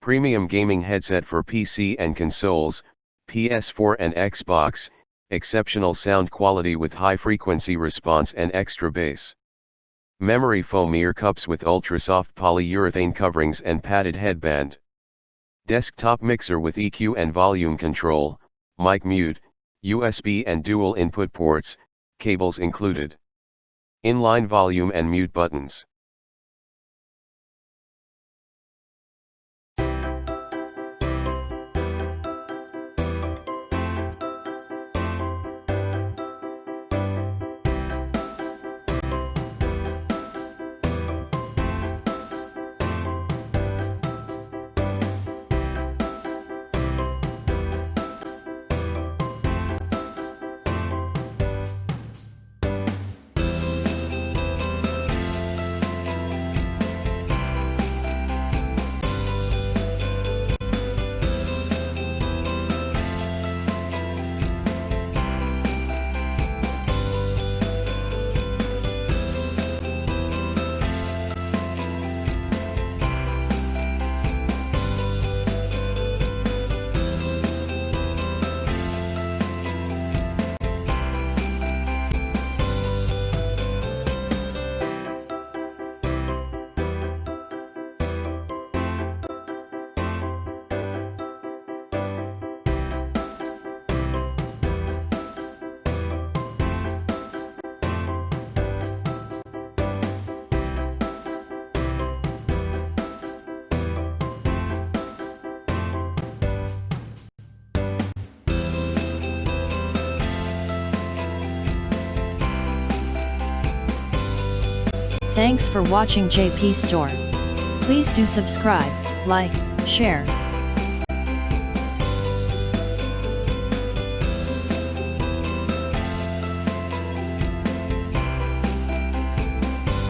Premium gaming headset for PC and consoles, PS4 and Xbox, exceptional sound quality with high frequency response and extra bass. Memory foam ear cups with ultra-soft polyurethane coverings and padded headband. Desktop mixer with EQ and volume control, mic mute, USB and dual input ports, cables included. Inline volume and mute buttons. Thanks for watching JP Store. Please do subscribe, like, share,